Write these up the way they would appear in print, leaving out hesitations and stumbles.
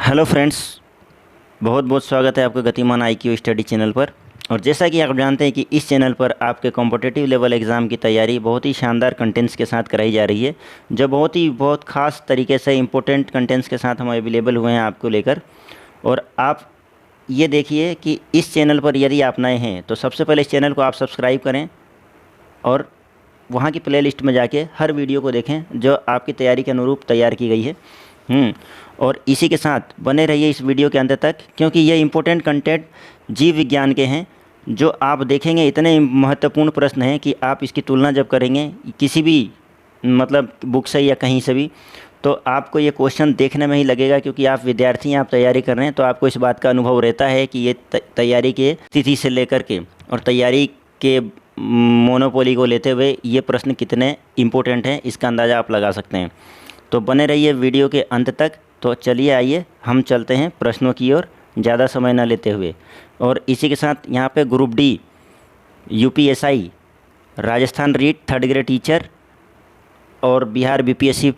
Hello friends, बहुत बहुत स्वागत है आपका गतिमान IQ स्टडी चैनल पर। और जैसा कि आप जानते हैं कि इस चैनल पर आपके कॉम्पिटिटिव लेवल एग्ज़ाम की तैयारी बहुत ही शानदार कंटेंट्स के साथ कराई जा रही है, जो बहुत ख़ास तरीके से इम्पोर्टेंट कंटेंट्स के साथ हम अवेलेबल हुए हैं आपको लेकर। और आप ये देखिए कि इस चैनल पर यदि आप नए हैं तो सबसे पहले इस चैनल को आप सब्सक्राइब करें और वहाँ की प्लेलिस्ट में जाके हर वीडियो को देखें जो आपकी तैयारी के अनुरूप तैयार की गई है। और इसी के साथ बने रहिए इस वीडियो के अंत तक, क्योंकि ये इम्पोर्टेंट कंटेंट जीव विज्ञान के हैं जो आप देखेंगे। इतने महत्वपूर्ण प्रश्न हैं कि आप इसकी तुलना जब करेंगे किसी भी बुक से या कहीं से भी, तो आपको ये क्वेश्चन देखने में ही लगेगा, क्योंकि आप विद्यार्थी हैं, आप तैयारी कर रहे हैं, तो आपको इस बात का अनुभव रहता है कि ये तैयारी के स्थिति से लेकर के और तैयारी के मोनोपोली को लेते हुए ये प्रश्न कितने इम्पोर्टेंट हैं, इसका अंदाज़ा आप लगा सकते हैं। तो बने रहिए वीडियो के अंत तक। तो चलिए आइए हम चलते हैं प्रश्नों की ओर, ज़्यादा समय न लेते हुए। और इसी के साथ यहाँ पे group D, UPSI, Rajasthan REET 3rd grade teacher और Bihar BPSC,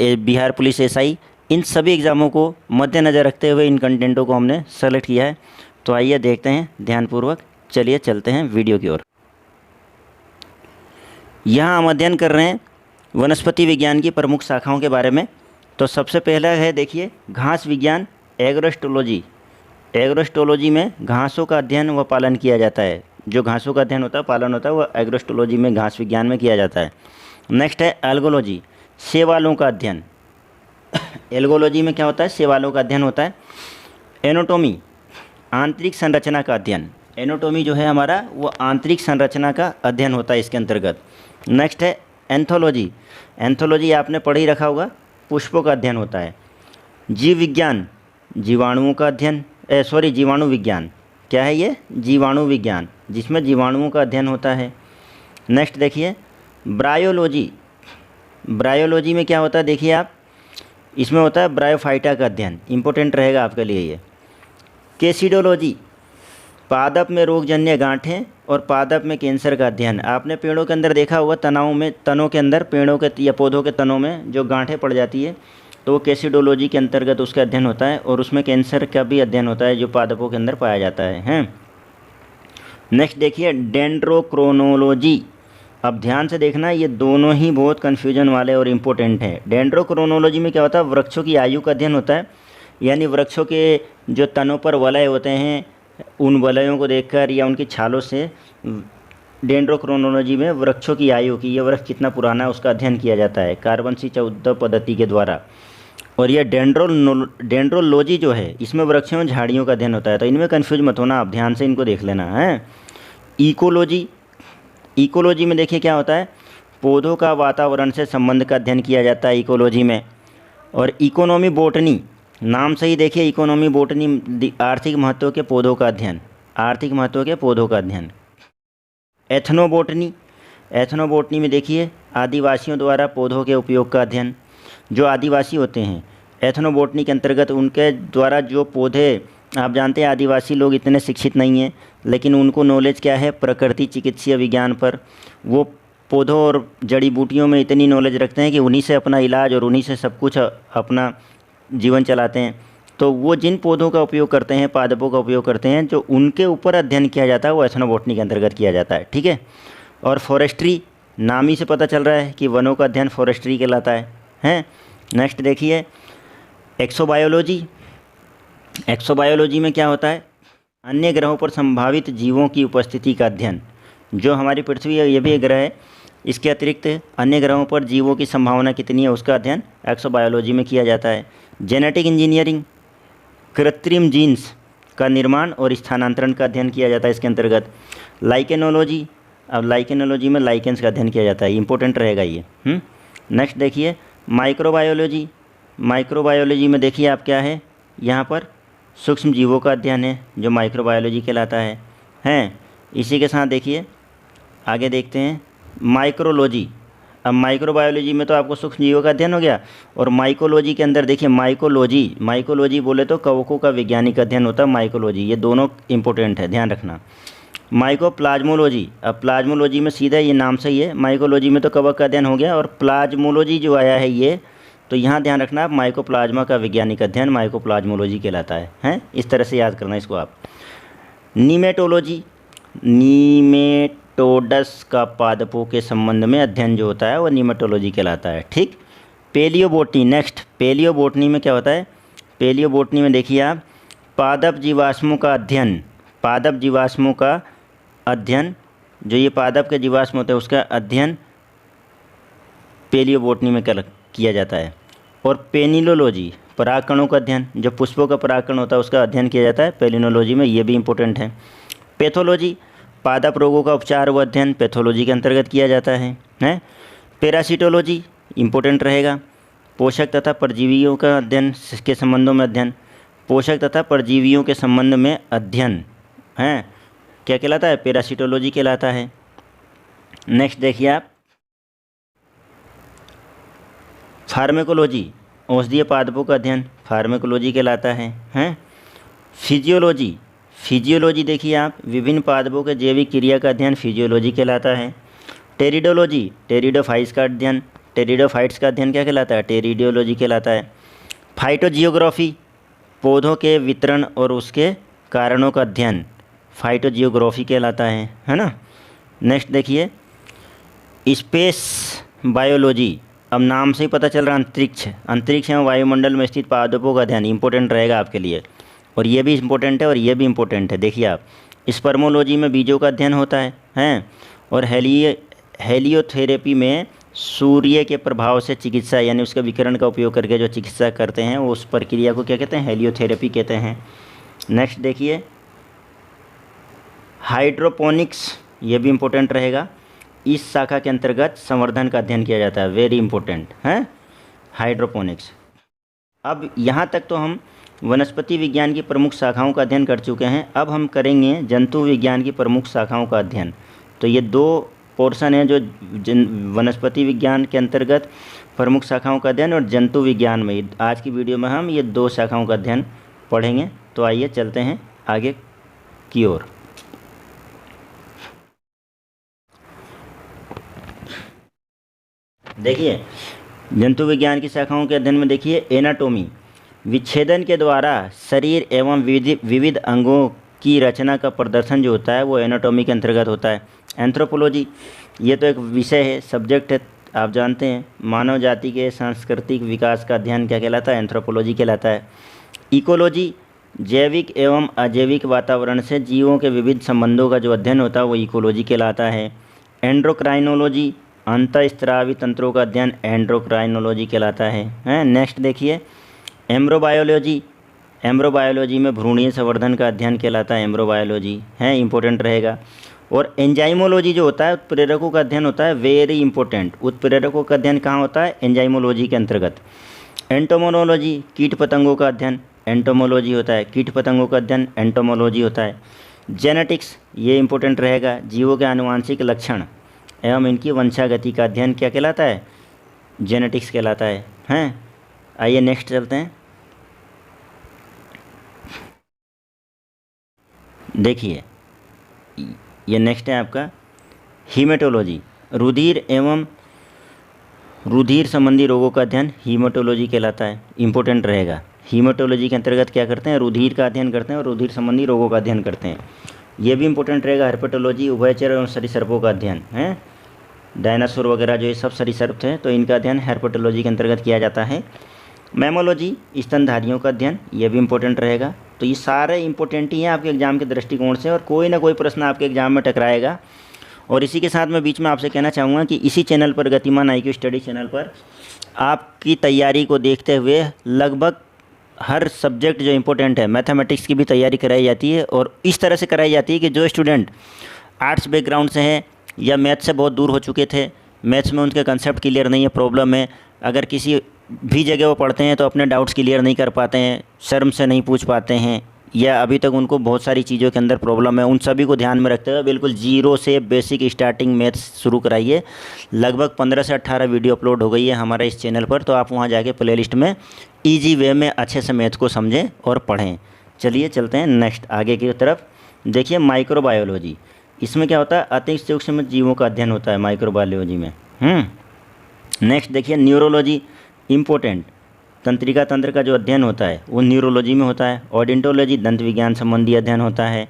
Bihar police SI, इन सभी एग्ज़ामों को मद्देनज़र रखते हुए इन कंटेंटों को हमने सेलेक्ट किया है। तो आइए देखते हैं ध्यानपूर्वक। चलिए चलते हैं वीडियो की ओर। यहाँ हम अध्ययन कर रहे हैं वनस्पति विज्ञान की प्रमुख शाखाओं के बारे में। तो सबसे पहला है, देखिए, घास विज्ञान, एग्रोस्टोलॉजी। एग्रोस्टोलॉजी में घासों का अध्ययन व पालन किया जाता है। जो घासों का अध्ययन होता है, पालन होता है, वह एग्रोस्टोलॉजी में, घास विज्ञान में किया जाता है। नेक्स्ट है एल्गोलॉजी, शैवालों का अध्ययन। एल्गोलॉजी में क्या होता है? शैवालों का अध्ययन होता है। एनाटॉमी, आंतरिक संरचना का अध्ययन। एनाटॉमी जो है हमारा, वो आंतरिक संरचना का अध्ययन होता है इसके अंतर्गत। नेक्स्ट है एंथोलॉजी। एंथोलॉजी आपने पढ़ ही रखा होगा, पुष्पों का अध्ययन होता है। जीव विज्ञान, जीवाणुओं का अध्ययन, जीवाणु विज्ञान। क्या है ये? जीवाणु विज्ञान, जिसमें जीवाणुओं का अध्ययन होता है। नेक्स्ट देखिए ब्रायोलॉजी। ब्रायोलॉजी में क्या होता है? देखिए आप, इसमें होता है ब्रायोफाइटा का अध्ययन, इंपॉर्टेंट रहेगा आपके लिए ये। कैसिडोलॉजी, पादप में रोगजन्य गांठें और पादप में कैंसर का अध्ययन। आपने पेड़ों के अंदर देखा होगा, तनों के अंदर, पेड़ों के या पौधों के तनों में जो गांठें पड़ जाती है, तो वो कैसिडोलॉजी के अंतर्गत उसका अध्ययन होता है। और उसमें कैंसर का भी अध्ययन होता है जो पादपों के अंदर पाया जाता है। नेक्स्ट देखिए डेंड्रोक्रोनोलॉजी। अब ध्यान से देखना, ये दोनों ही बहुत कन्फ्यूजन वाले और इम्पोर्टेंट हैं। डेंड्रोक्रोनोलॉजी में क्या होता है? वृक्षों की आयु का अध्ययन होता है, यानी वृक्षों के जो तनों पर वलय होते हैं, उन वलयों को देखकर या उनकी छालों से डेंड्रोक्रोनोलॉजी में वृक्षों की आयु की, यह वृक्ष कितना पुराना है, उसका अध्ययन किया जाता है कार्बन 14 पद्धति के द्वारा। और यह डेंड्रोलॉजी जो है, इसमें वृक्षों और झाड़ियों का अध्ययन होता है। तो इनमें कन्फ्यूज मत होना, आप ध्यान से इनको देख लेना है। इकोलॉजी, इकोलॉजी में देखिए क्या होता है? पौधों का वातावरण से संबंध का अध्ययन किया जाता है इकोलॉजी में। और इकोनॉमी बोटनी, नाम से ही देखिए, इकोनॉमी बोटनी, आर्थिक महत्व के पौधों का अध्ययन, आर्थिक महत्व के पौधों का अध्ययन। एथनोबोटनी, एथनोबोटनी में देखिए आदिवासियों द्वारा पौधों के उपयोग का अध्ययन। जो आदिवासी होते हैं, एथनोबोटनी के अंतर्गत उनके द्वारा जो पौधे, आप जानते हैं आदिवासी लोग इतने शिक्षित नहीं हैं, लेकिन उनको नॉलेज क्या है? प्रकृति चिकित्सीय विज्ञान पर। वो पौधों और जड़ी बूटियों में इतनी नॉलेज रखते हैं कि उन्हीं से अपना इलाज और उन्हीं से सब कुछ अपना जीवन चलाते हैं। तो वो जिन पौधों का उपयोग करते हैं, पादपों का उपयोग करते हैं, जो उनके ऊपर अध्ययन किया जाता है, वो एथनोबोटनी के अंतर्गत किया जाता है। ठीक है। और फॉरेस्ट्री, नाम ही से पता चल रहा है कि वनों का अध्ययन फॉरेस्ट्री कहलाता है। नेक्स्ट देखिए एक्सोबायोलॉजी। एक्सोबायोलॉजी में क्या होता है? अन्य ग्रहों पर संभावित जीवों की उपस्थिति का अध्ययन। जो हमारी पृथ्वी है, ये भी एक ग्रह है, इसके अतिरिक्त अन्य ग्रहों पर जीवों की संभावना कितनी है, उसका अध्ययन एक्सोबायोलॉजी में किया जाता है। जेनेटिक इंजीनियरिंग, कृत्रिम जीन्स का निर्माण और स्थानांतरण का अध्ययन किया जाता है इसके अंतर्गत। लाइकेनोलॉजी, अब लाइकेनोलॉजी में लाइकेंस का अध्ययन किया जाता है, इंपॉर्टेंट रहेगा ये। नेक्स्ट देखिए माइक्रोबायोलॉजी। माइक्रोबायोलॉजी में देखिए आप क्या है, यहाँ पर सूक्ष्म जीवों का अध्ययन है जो माइक्रोबायोलॉजी कहलाता है। इसी के साथ देखिए आगे देखते हैं माइक्रोलॉजी। अब माइक्रोबायोलॉजी में तो आपको सूक्ष्म जीवों का अध्ययन हो गया, और माइकोलॉजी के अंदर देखिए माइकोलॉजी, माइकोलॉजी बोले तो कवकों का वैज्ञानिक अध्ययन होता है माइकोलॉजी। ये दोनों इंपॉर्टेंट है, ध्यान रखना। माइकोप्लाज्मोलॉजी, अब प्लाज्मोलॉजी में सीधा ये नाम से ही है, माइकोलॉजी में तो कवक का अध्ययन हो गया, और प्लाज्मोलॉजी जो आया है ये तो यहाँ ध्यान रखना आप, माइकोप्लाज्मा का वैज्ञानिक अध्ययन माइकोप्लाज्मोलॉजी कहलाता है, हैं? इस तरह से याद करना इसको आप। नीमेटोलॉजी, नीमेटोडस का पादपों के संबंध में अध्ययन जो होता है वो नीमेटोलॉजी कहलाता है, ठीक। पेलियोबोटनी, नेक्स्ट पेलियोबोटनी में क्या होता है? पेलियोबोटनी में देखिए आप, पादप जीवाश्मों का अध्ययन, पादप जीवाश्मों का अध्ययन, जो ये पादप के जीवाश्म होते हैं उसका अध्ययन पेलियोबोटनी में किया जाता है। और पेनिलोलॉजी, परागकणों का अध्ययन, जो पुष्पों का परागकण होता है उसका अध्ययन किया जाता है पेलिनोलॉजी में, ये भी इंपॉर्टेंट है। पैथोलॉजी, पादप रोगों का उपचार व अध्ययन पैथोलॉजी के अंतर्गत किया जाता है। पैरासिटोलॉजी इंपॉर्टेंट रहेगा, पोषक तथा परजीवियों का अध्ययन के संबंधों में अध्ययन, पोषक तथा परजीवियों के संबंध में अध्ययन है, क्या कहलाता है? पैरासिटोलॉजी कहलाता है। नेक्स्ट देखिए आप, फार्मेकोलॉजी, औषधीय पादपों का अध्ययन फार्मेकोलॉजी कहलाता है। फिजियोलॉजी, फिजियोलॉजी देखिए आप, विभिन्न पादपों के जैविक क्रिया का अध्ययन फिजियोलॉजी कहलाता है। टेरिडोलॉजी, टेरिडोफाइट्स का अध्ययन, टेरिडोफाइट्स का अध्ययन क्या कहलाता है? टेरिडोलॉजी कहलाता है। फाइटोजियोग्राफी, पौधों के वितरण और उसके कारणों का अध्ययन फाइटोजियोग्राफी कहलाता है ना। नेक्स्ट देखिए, स्पेस बायोलॉजी, अब नाम से ही पता चल रहा है अंतरिक्ष, अंतरिक्ष एवं वायुमंडल में स्थित पादपों का अध्ययन इंपॉर्टेंट रहेगा आपके लिए, और ये भी इंपॉर्टेंट है और ये भी इंपॉर्टेंट है। देखिए आप, स्पर्मोलॉजी में बीजों का अध्ययन होता है। और हेलियोथेरेपी में सूर्य के प्रभाव से चिकित्सा, यानी उसके विकिरण का उपयोग करके जो चिकित्सा करते हैं वो उस प्रक्रिया को क्या कहते हैं? हेलियोथेरेपी कहते हैं। नेक्स्ट देखिए, हाइड्रोपोनिक्स, ये भी इम्पोर्टेंट रहेगा, इस शाखा के अंतर्गत संवर्धन का अध्ययन किया जाता है, वेरी इंपॉर्टेंट है हाइड्रोपोनिक्स। अब यहाँ तक तो हम वनस्पति विज्ञान की प्रमुख शाखाओं का अध्ययन कर चुके हैं। अब हम करेंगे जंतु विज्ञान की प्रमुख शाखाओं का अध्ययन। तो ये दो पोर्शन है, जो वनस्पति विज्ञान के अंतर्गत प्रमुख शाखाओं का अध्ययन और जंतु विज्ञान में, आज की वीडियो में हम ये दो शाखाओं का अध्ययन पढ़ेंगे। तो आइए चलते हैं आगे की ओर। देखिए, जंतु विज्ञान की शाखाओं के अध्ययन में देखिए, एनाटोमी, विच्छेदन के द्वारा शरीर एवं विविध अंगों की रचना का प्रदर्शन जो होता है वो एनाटोमी के अंतर्गत होता है। एंथ्रोपोलॉजी, ये तो एक विषय है, सब्जेक्ट है, आप जानते हैं, मानव जाति के सांस्कृतिक विकास का अध्ययन क्या कहलाता है? एंथ्रोपोलॉजी कहलाता है। इकोलॉजी, जैविक एवं अजैविक वातावरण से जीवों के विविध संबंधों का जो अध्ययन होता है वो इकोलॉजी कहलाता है। एंड्रोक्राइनोलॉजी, अंतःस्रावी तंत्रों का अध्ययन एंड्रोक्राइनोलॉजी कहलाता है। नेक्स्ट देखिए, एम्ब्रोबायोलॉजी, एम्ब्रोबायोलॉजी में भ्रूणीय संवर्धन का अध्ययन कहलाता है एम्ब्रोबायोलॉजी है, इंपॉर्टेंट रहेगा। और एंजाइमोलॉजी जो होता है उत्प्रेरकों का अध्ययन होता है, वेरी इंपॉर्टेंट, उत्प्रेरकों का अध्ययन कहाँ होता है? एंजाइमोलॉजी के अंतर्गत। एंटोमोनोलॉजी, कीट पतंगों का अध्ययन एंटोमोलॉजी होता है, कीट पतंगों का अध्ययन एंटोमोलॉजी होता है। जेनेटिक्स, ये इंपॉर्टेंट रहेगा, जीवों के आनुवांशिक लक्षण एवं इनकी वंशागति का अध्ययन क्या कहलाता है? जेनेटिक्स कहलाता है। आइए नेक्स्ट चलते हैं। देखिए, ये नेक्स्ट है आपका हीमेटोलॉजी, रुधिर एवं रुधिर संबंधी रोगों का अध्ययन हीमेटोलॉजी कहलाता है, इंपॉर्टेंट रहेगा। हीमेटोलॉजी के अंतर्गत क्या करते हैं? रुधिर का अध्ययन करते हैं और रुधिर संबंधी रोगों का अध्ययन करते हैं, ये भी इंपॉर्टेंट रहेगा। हर्पेटोलॉजी, उभयचर एवं सरीसृपों का अध्ययन है, डायनासोर वगैरह जो ये सब सरीसृप थे तो इनका अध्ययन हर्पेटोलॉजी के अंतर्गत किया जाता है। मैमोलॉजी, स्तनधारियों का अध्ययन, ये भी इंपॉर्टेंट रहेगा। तो ये सारे इंपॉर्टेंट ही हैं आपके एग्जाम के दृष्टिकोण से, और कोई ना कोई प्रश्न आपके एग्जाम में टकराएगा। और इसी के साथ मैं बीच में आपसे कहना चाहूँगा कि इसी चैनल पर, गतिमान IQ स्टडी चैनल पर, आपकी तैयारी को देखते हुए लगभग हर सब्जेक्ट जो इंपॉर्टेंट है, मैथमेटिक्स की भी तैयारी कराई जाती है, और इस तरह से कराई जाती है कि जो स्टूडेंट आर्ट्स बैकग्राउंड से हैं या मैथ से बहुत दूर हो चुके थे, मैथ्स में उनके कंसेप्ट क्लियर नहीं है, प्रॉब्लम है, अगर किसी भी जगह वो पढ़ते हैं तो अपने डाउट्स क्लियर नहीं कर पाते हैं, शर्म से नहीं पूछ पाते हैं, या अभी तक उनको बहुत सारी चीज़ों के अंदर प्रॉब्लम है, उन सभी को ध्यान में रखते हुए बिल्कुल जीरो से बेसिक स्टार्टिंग मैथ्स शुरू कराइए। लगभग 15 से 18 वीडियो अपलोड हो गई है हमारे इस चैनल पर, तो आप वहां जाके प्लेलिस्ट में ईजी वे में अच्छे से मैथ्स को समझें और पढ़ें। चलिए चलते हैं नेक्स्ट आगे की तरफ। देखिए, माइक्रोबायोलॉजी, इसमें क्या होता है? अति सूक्ष्म जीवों का अध्ययन होता है माइक्रोबायोलॉजी में। नेक्स्ट देखिए, न्यूरोलॉजी, इम्पोर्टेंट तंत्रिका तंत्र का जो अध्ययन होता है वो न्यूरोलॉजी में होता है। ओडोंटोलॉजी दंत विज्ञान संबंधी अध्ययन होता है।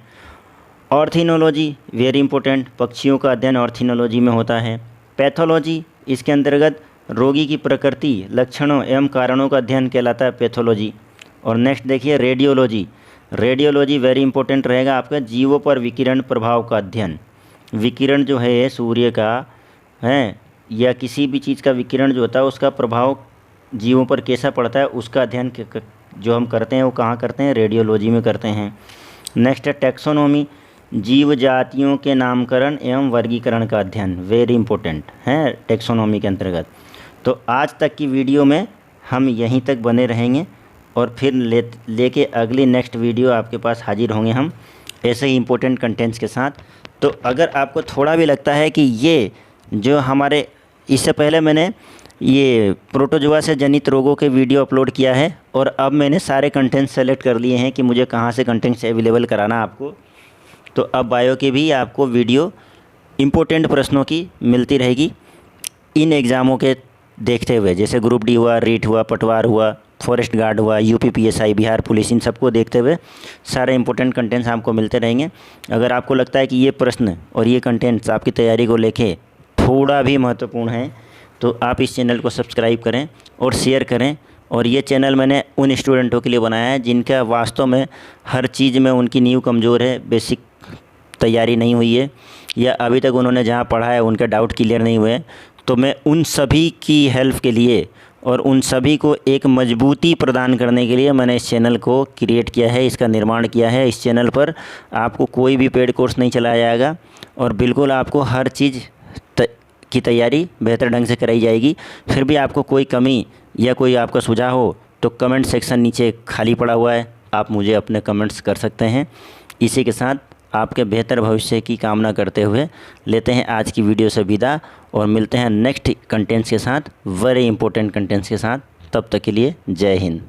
ऑर्थिनोलॉजी वेरी इंपॉर्टेंट, पक्षियों का अध्ययन ऑर्थिनोलॉजी में होता है। पैथोलॉजी इसके अंतर्गत रोगी की प्रकृति, लक्षणों एवं कारणों का अध्ययन कहलाता है पैथोलॉजी। और नेक्स्ट देखिए रेडियोलॉजी। रेडियोलॉजी वेरी इंपॉर्टेंट रहेगा आपका, जीवों पर विकिरण प्रभाव का अध्ययन। विकिरण जो है सूर्य का है या किसी भी चीज़ का विकिरण जो होता है उसका प्रभाव जीवों पर कैसा पड़ता है उसका अध्ययन जो हम करते हैं वो कहाँ करते हैं, रेडियोलॉजी में करते हैं। नेक्स्ट है टैक्सोनॉमी, जीव जातियों के नामकरण एवं वर्गीकरण का अध्ययन, वेरी इंपॉर्टेंट है टैक्सोनॉमी के अंतर्गत। तो आज तक की वीडियो में हम यहीं तक बने रहेंगे और फिर लेके अगली नेक्स्ट वीडियो आपके पास हाजिर होंगे हम ऐसे ही इम्पोर्टेंट कंटेंट्स के साथ। तो अगर आपको थोड़ा भी लगता है कि ये जो हमारे इससे पहले मैंने ये प्रोटोजोआ से जनित रोगों के वीडियो अपलोड किया है और अब मैंने सारे कंटेंट्स सेलेक्ट कर लिए हैं कि मुझे कहाँ से कंटेंट्स अवेलेबल कराना आपको। तो अब बायो के भी आपको वीडियो इम्पोर्टेंट प्रश्नों की मिलती रहेगी इन एग्ज़ामों के देखते हुए, जैसे ग्रुप डी हुआ, रीट हुआ, पटवार हुआ, फॉरेस्ट गार्ड हुआ, यूपी पीएसआई, बिहार पुलिस, इन सबको देखते हुए सारे इंपॉर्टेंट कंटेंट्स आपको मिलते रहेंगे। अगर आपको लगता है कि ये प्रश्न और ये कंटेंट्स आपकी तैयारी को लेके थोड़ा भी महत्वपूर्ण है तो आप इस चैनल को सब्सक्राइब करें और शेयर करें। और ये चैनल मैंने उन स्टूडेंटों के लिए बनाया है जिनका वास्तव में हर चीज़ में उनकी नींव कमज़ोर है, बेसिक तैयारी नहीं हुई है या अभी तक उन्होंने जहाँ पढ़ा है उनके डाउट क्लियर नहीं हुए। तो मैं उन सभी की हेल्प के लिए और उन सभी को एक मजबूती प्रदान करने के लिए मैंने इस चैनल को क्रिएट किया है, इसका निर्माण किया है। इस चैनल पर आपको कोई भी पेड कोर्स नहीं चलाया जाएगा और बिल्कुल आपको हर चीज़ की तैयारी बेहतर ढंग से कराई जाएगी। फिर भी आपको कोई कमी या कोई आपका सुझाव हो तो कमेंट सेक्शन नीचे खाली पड़ा हुआ है, आप मुझे अपने कमेंट्स कर सकते हैं। इसी के साथ आपके बेहतर भविष्य की कामना करते हुए लेते हैं आज की वीडियो से विदा और मिलते हैं नेक्स्ट कंटेंट्स के साथ, वेरी इंपॉर्टेंट कंटेंट्स के साथ। तब तक के लिए जय हिंद।